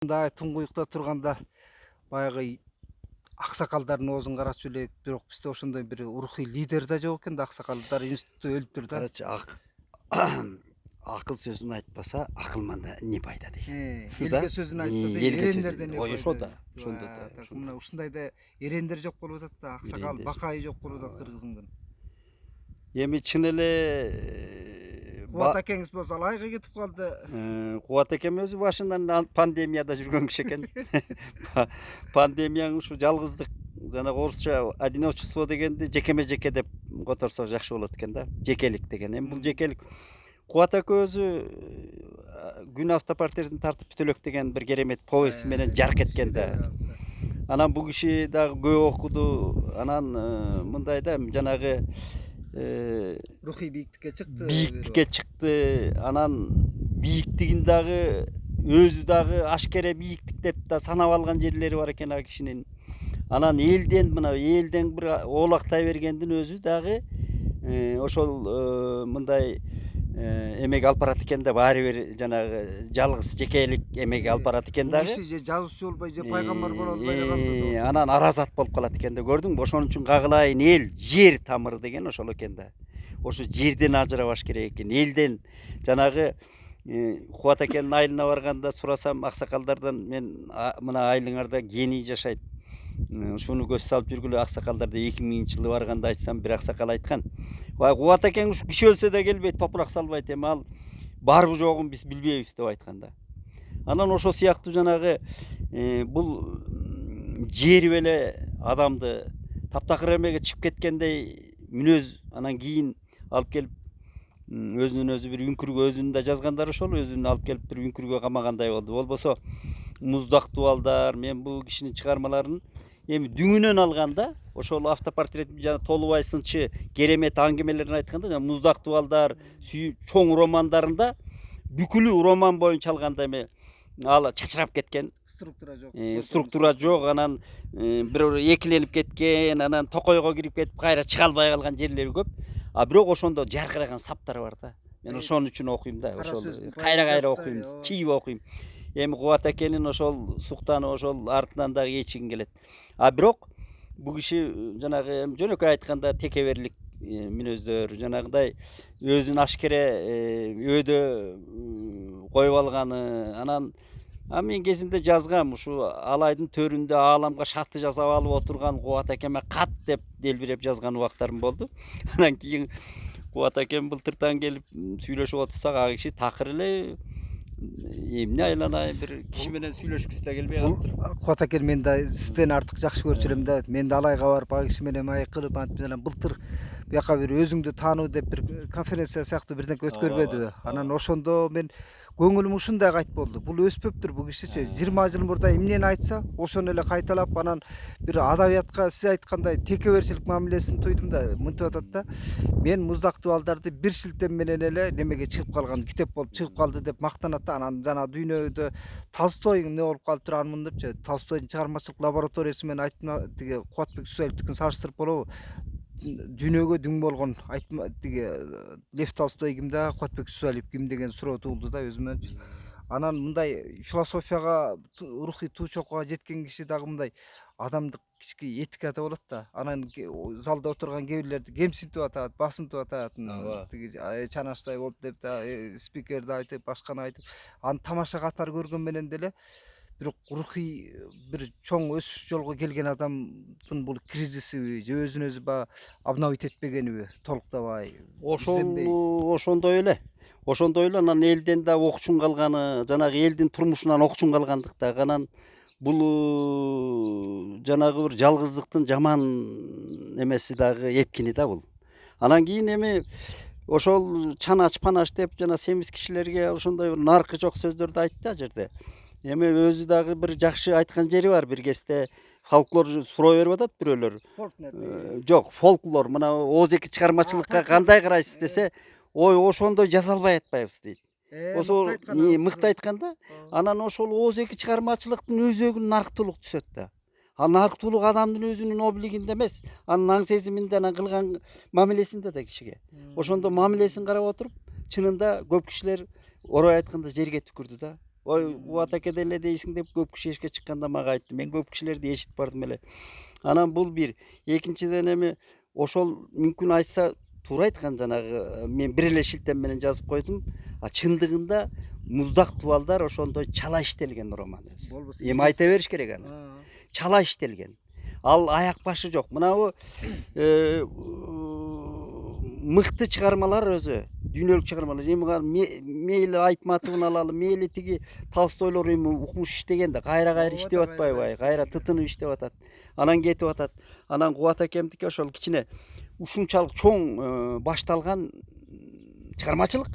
Мындай туңгуюкта турганда баягы аксакалдардын оозун карачу элек, бирок бизде ошондой бир урухий лидер да жок экен да, аксакалдар институтта өлүптүр да. Карачы акыл сөзүн айтпаса акылманда не пайда деген. Элге сөзүн айтпаса эрендерден не ошо пайда. да, ошондо да. Мына ушундайда эрендер жок болуп атат да, аксакал, Эрендер. бакайы жок болуп атат Кыргызымдын. Эми чын эле Кубат акеңиз болсо алайга кетип калды. Кубат экем өзү башынан пандемияда жүргөн киши экен. Пандемияның ушу жалгыздык, жана орусча одиночество дегенди жекеме жеке деп которсок жакшы болот экен да. Жекелик деген. Эми бул жекелик. Кубат ака өзү күн автопортретин тартып бүтөлөк деген бир керемет повесть менен жарк эткен да. Анан бул киши дагы көп окуду. Анан мындай да, жанагы Рухий бийиктикке чыкты. Бийиктикке чыкты. Анан бийиктигин дагы өзү дагы ашкере бийиктик деп да санап алган жерлери бар экен а кишинин. Анан элден бир оолактай бергендин өзү дагы ошол мындай эмеге алып барат экен да, баары бир жанагы жалгыз жекелик эмеге алып барат экен дагы. Киши же жазуучу болбой, же пайгамбар боло албай калды. Анан аразат болуп калат экен да, көрдүңбү? Ошон үчүн кагылайын эл, жер тамыры деген ошол экен да. Ошо жерден ажырабаш керек экен. Элден жанагы Кубат акенин айылына барганда сурасам, аксакалдардан мен мына айылыңарда гений жашайт. Ушуну көз салып жүргүлө аксакалдарда 2000-жылы барганда айтсам, бир аксакал айткан. Кубат акең ушу киши өлсө да келбейт, топурак салбайт, эми ал барбы жогун биз билбейбиз деп айткан да. Анан ошол сыяктуу жанагы бул жер беле адамды таптакыр эмеге чыгып кеткендей мүнөз, анан кийин алып келип өзүнүн өзү бир үңкүргө, өзүнүн да жазгандары ошол, өзүн алып келип бир үңкүргө камагандай болду. Болбосо Муздактуу балдар, мен бул кишинин чыгармаларын эми дүңүнөн алганда, ошол автопортрет жана Толубай сынчы керемет аңгемелерин айтканда, жана Муздактуу балдар, чоң романдарында бүкүлү роман боюнча алганда эми ал чачырап кеткен. Структура жок, анан бир экиленип кеткен, анан токойго кирип кетип кайра чыга албай калган жерлери көп. А бирок ошондо жаркыраган саптар бар да. Мен ошон үчүн окуйм да, ошол кайра окуйм, чийип окуйм. Эми Кубат акенин ошол суктаны ошол артынан дагы ээчигим келет. А бирок бул киши жанагы жөнөкөй айтканда текеберлик мүнөздөр, жанагындай өзүн ашкере өйдө коюп алганы. Анан мен кезинде жазгам, ушу алайдын төрүндө ааламга шатты жасап алып отурган Кубат акеме кат деп делбиреп жазган убактарым болду. Анан кийин Кубат акем былтыртан келип сүйлөшүп отурсак, а киши такыр эле эмне айланайын, бир киши менен сүйлөшкүсү да келбей калыптыр. Кубат аке, мен да сизден артык жакшы көрчү элем да. Мен да алайга барып, ал киши менен маек кылып, антип менен былтыр бияка бир өзүңдү таануу деп бир конференция сыяктуу бирдеңке өткөрбөдүбү? Анан ошондо мен көңүлүм ушундай кайт болду. Бул өспөптүр бул кишичи. 20 жыл мурда эмнени айтса, ошону эле кайталап, анан бир адабиятка сиз айткандай текеберчилик мамилесин туйдум да, мынтип атат да. Мен Муздактуу балдарды бир шилтем менен эле немеге чыгып калган, китеп болуп чыгып калды деп мактанат да. Анан жана дүйнөдө Толстой эмне болуп калыптыр анын депчи. Толстойдун чыгармачылык лабораториясы менен айтма тиги Кубатбек Сүйсүлөвдүкүн салыштырып болобу? Дүйнөгө дүң болгон айтма тиги Лев Толстой ким да, Кубатбек Сүйсүлөв ким деген суроо туулду да өзүмө. Анан мындай философияга, рухий туу чокуга жеткен киши дагы мындай адамдык кички этикада болот да. Анан залда отурган кээ бирлерди кемсинтип атат, басынтып атат. Тиги чанаштай болуп деп да спикерди айтып, башканы айтып, аны тамаша катар көргөн менен деле бирок рухий бир чоң өсүш жолго келген адамдын бул кризисиби, же өзүн өзү баягы обновить этпегениби, толуктабай, ошондой эле. Ошондой эле, анан элден да окчун калганы, жанагы элдин турмушунан окчун калгандык дагы. Анан бул жанагы бир жалгыздыктын жаман эмеси дагы эпкини да бул. Анан кийин эми ошол чанач панаш деп жана семиз кишилерге ошондой бир наркы жок сөздөрдү айтты да жерде. Эми өзү дагы бир жакшы айткан жери бар. Бир кезде фолклор суроо берип атат бирөөлөр. Жок, фолклор, мына Озеки чыгармачылыкка кандай карайсыз десе, ой, ошондой жаза албай атпайбыз дейт. Ошол мыкты айтканда, анан ошол Озеки чыгармачылыктын өзөгүн нарктуулук түшөт да. Ал нарктуулук адамдын өзүнүн облигинде эмес, анын аң сезиминде, анан кылган мамилесинде да кишиге. Ошондо мамилесин карап отуруп, чынында көп кишилер орой айтканда жерге түкүрдү да. ой Кубат аке деле дейсиң деп көп киши эшикке чыкканда мага айтты. Мен көп кишилерди эшитип бардым эле. Анан бул бир. Экинчиден эми ошол мүмкүн айтса туура айткан жанагы мен бир эле шилтем менен жазып койдум. А чындыгында муздак тубалдар ошондой чала иштелген роман өзү. Болбосо Эми айта бериш керек аны. Чала иштелген. Ал аяк башы жок. Мынабу мыкты чыгармалар өзү, дүйнөлүк чыгармалар. Эми мейли Айтматовдун алалы, мейли тиги Толстойлор эми укмуш иштеген да, кайра иштеп атпайбы, кайра тытынып иштеп атат. Анан кетип атат. Анан Кубат акемдики ошол кичине ушунчалык чоң башталган чыгармачылык.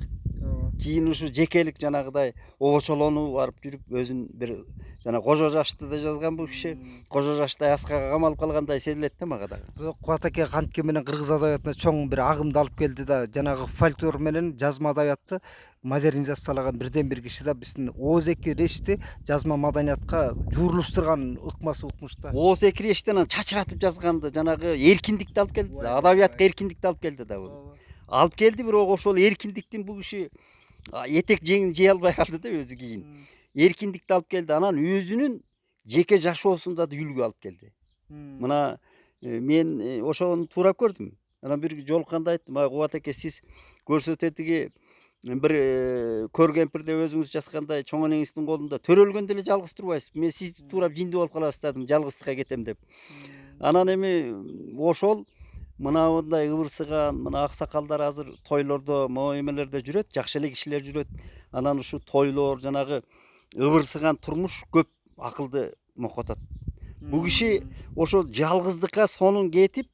Кийин ушу жекелик жанагыдай обочолонуп барып жүрүп өзүн бир жана кожо жашты да жазган бул киши. Кожо жаштай аскага камалып калгандай сезилет да мага дагы. Бирок Кубат аке кантке менен кыргыз адабиятына чоң бир агымды алып келди да, жанагы фольклор менен жазма адабиятты модернизациялаган бирден бир киши да биздин Ооз-эки решти жазма маданиятка жуурулуштурган ыкмасы укмуш да. Ооз-эки решти анан чачыратып жазганды, жанагы эркиндикти алып келди да, адабиятка эркиндикти алып келди да бул. Алып келди, бирок ошол эркиндиктин бул киши этек жеңин жей албай калды да өзү кийин. Эркиндикти алып келди, анан өзүнүн жеке жашоосунда да үлгү алып келди. Мына мен ошону туура көрдүм. Анан бир жолукканда айттым, Кубат аке, сиз көрсөтетиги бир көр кемпирде өзүңүз жазгандай чоң энеңиздин колунда төрөлгөндө эле жалгыз турбайсыз. Мен сиз туурап жиндүү болуп кала баштадым, жалгыздыкка кетем деп. Анан эми ошол мындай ыбырсыган мына аксакалдар азыр тойлордо, могу эмелерде жүрөт, жакшы эле кишилер жүрөт. Анан ушу тойлор, жанагы ыбырсыган турмуш көп акылды мокотот. Бул киши ошо жалгыздыкка сонун кетип,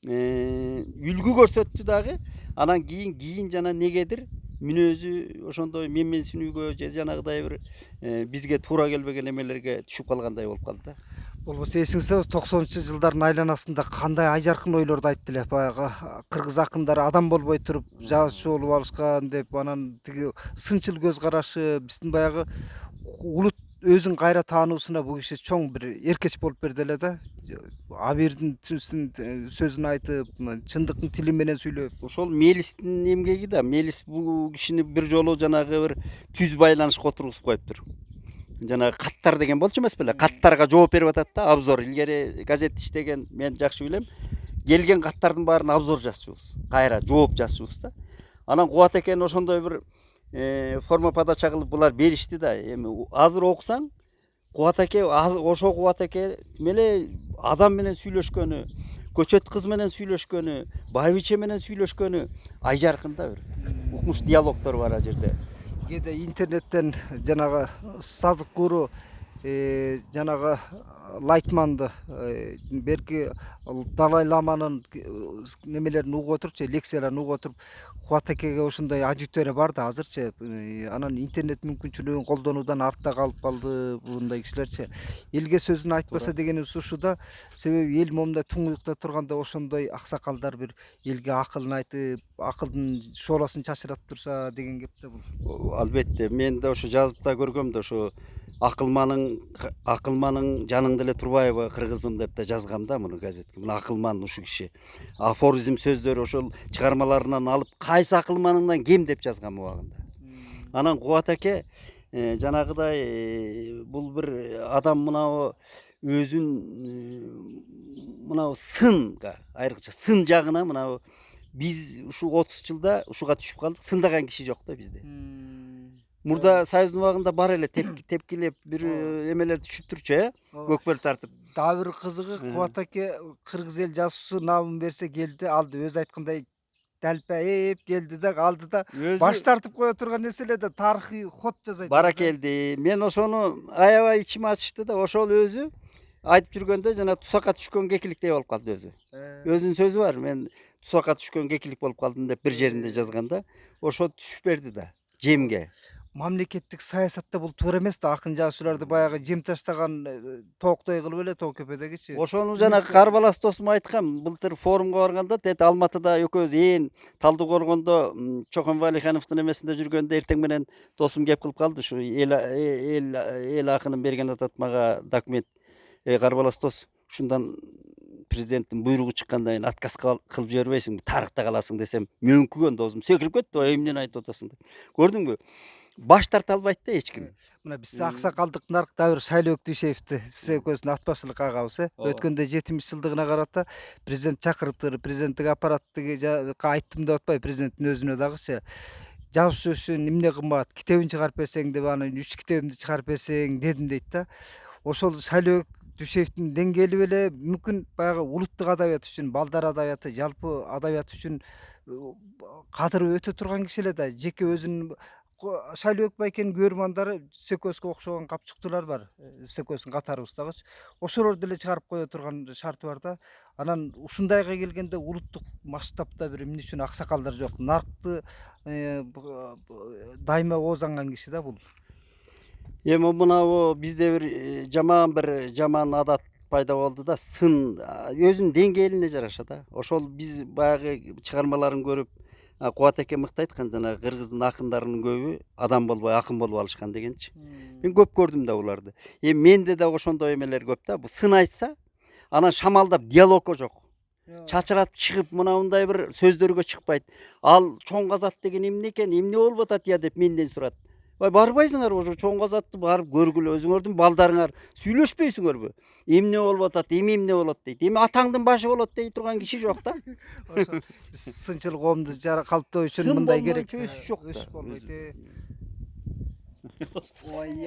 үлгү көрсөттү дагы. Анан кийин жана негедир мүнөзү ошондой менменсинүүгө же жанагыдай бир бизге туура келбеген эмелерге түшүп калгандай болуп калды да. Болбосо эсиңизде 90-жылдардын айланасында кандай айжаркын ойлорду айтты эле, баягы кыргыз акындары адам болбой туруп жазуучу болуп алышкан деп, анан тиги сынчыл көз карашы, биздин баягы улут өзүн кайра таануусуна бул киши чоң бир эркеч болуп берди эле да. Абийирдин сөзүн айтып, чындыктын тили менен сүйлөп. Ошол Мелистин эмгеги да. Мелис бул кишини бир жолу жанагы бир түз байланышка отургузуп коюптур. Жанагы каттар деген болчу эмес беле? Каттарга жооп берип атат да, обзор. Илгери газет иштеген мен жакшы билем. Келген каттардын баарын обзор жазчубуз. Кайра жооп жазчубуз да. Анан Кубат акени ошондой бир форма подача кылып булар беришти да. Эми азыр окусаң, Кубат аке ошо Кубат аке эле адам менен сүйлөшкөнү, көчөт кыз менен сүйлөшкөнү, байбиче менен сүйлөшкөнү айжаркын да бир. Укмуш диалогдор бар а жерде. Кээде интернеттен жанагы Садык Гуру жанагы Лайтманды берки Далай Ламанын немелерин угуп отурчу, лекцияларын угуп отуруп, Кубат акеге ошондой аудитория бар да азырчы. Анан интернет мүмкүнчүлүгүн колдонуудан артта калып калды мындай кишилерчи. Элге сөзүн айтпаса дегенибиз ушу да. Себеби эл момундай туңгуюкта турганда ошондой аксакалдар бир элге акылын айтып, акылдын шооласын чачыратып турса деген кеп да бул. Албетте, мен да ошо жазып да көргөм да, ошо акылманың жаныңда эле турбайбы кыргызым деп да жазгам да муну газетке. Мына акылман ушу киши. Афоризм сөздөр ошол чыгармаларынан алып, кайсы акылманыңдан кем деп жазгам убагында. Анан Кубат аке жанагыдай бул бир адам мынабу өзүн мынабу сынга, айрыкча сын жагына мынабу биз ушу 30 жылда ушуга түшүп калдык. Сындаган киши жок да бизде. Мурда Союздун убагында бар эле тепкилеп бир эмелер түшүп турчу, көкбөл тартып. Дагы бир кызыгы, Кубат аке кыргыз эл жазуусу намын берсе келди, алды өзү айткандай далпайып келди да, алды да баш тартып кое турган нерселерде тарыхый ход жасайт. Баракелди. Мен ошону аябай ичим ачышты да, ошол өзү айтып жүргөндө жана тусакка түшкөн кекиликтей болуп калды өзү. Өзүнүн сөзү бар. Мен тусакка түшкөн кекилик болуп калдым деп бир жеринде жазганда, ошо түшүп берди да жемге. Мамлекеттик саясатта бул туура эмес да, акын жазуучуларды баягы жем таштаган тооктой кылып эле тоо көпөдөгүчү. Ошону жанагы Карбалас досум айткан, былтыр форумга барганда, тет Алматыда экөөбүз ээн Талдыкоргондо Чокон Валихановдун эмесинде жүргөндө эртең менен досум кеп кылып калды, ушу эл акынын берген атат мага документ. Карбалас дос, ушундан президенттин буйругу чыккандан кийин отказ кылып жибербейсиңби, тарыхта каласың десем, мөңкүгөн досум секирип кетти, эмнени айтып атасың деп. Көрдүңбү? баш тарта албайт да эч ким. Мына бизде аксакалдык нарк Давир Шайлөөк Дүйшеевди сиз экөөбүздүн ат башчылыкка алганбыз Ооба. өткөндө 70 жылдыгына карата президент чакырыптыр, президенттик аппараттыга айттым деп атпайбы, президенттин өзүнө дагычы. Жазуучу үчүн эмне кымбат, китебин чыгарып берсең деп анан 3 китебимди чыгарып берсең дедим дейт да. Ошол Шайлөөк Дүйшеевдин деңгээли эле мүмкүн баягы улуттук адабият үчүн, балдар адабияты, жалпы адабият үчүн кадыры өтө турган киши эле да. Жеке өзүнүн Шайлөөк байкенин көрмандары Секөөскө окшогон капчыктуулар бар. Секөөсүн катарыбыздагычы. Ошолор деле чыгарып кое турган шарты бар да. Анан ушундайга келгенде улуттук масштабта бир эмне үчүн аксакалдар жок. Наркты дайыма оозанган киши да бул. Эми мынабу бизде бир жаман адат пайда болду да, сын өзүнүн деңгээлине жараша да. Ошол биз баягы чыгармаларын көрүп, Кубат эке мыкты айткан, жанагы кыргыздын акындарынын көбү адам болбой акын болуп алышкан дегенчи. Мен көп көрдүм да буларды. Эми менде да ошондой эмелер көп да. Бул сын айтса, анан шамалдап диалогко жок. Чачырап чыгып мындай бир сөздөргө чыкпайт. Ал чоң казат деген эмне экен, эмне болуп атат я деп менден сурат. Барбайсыңар ошо чоң казатты барып көргүлө, өзүңөрдүн балдарыңар сүйлөшпөйсүңөрбү? Эмне болуп атат, эмне болот дейт. Эми атаңдын башы болот дей турган киши жок да. Ошо сынчыл коомду калыптоо үчүн мындай керек. Өсүш жок да. Өсүш болбойт. Ой,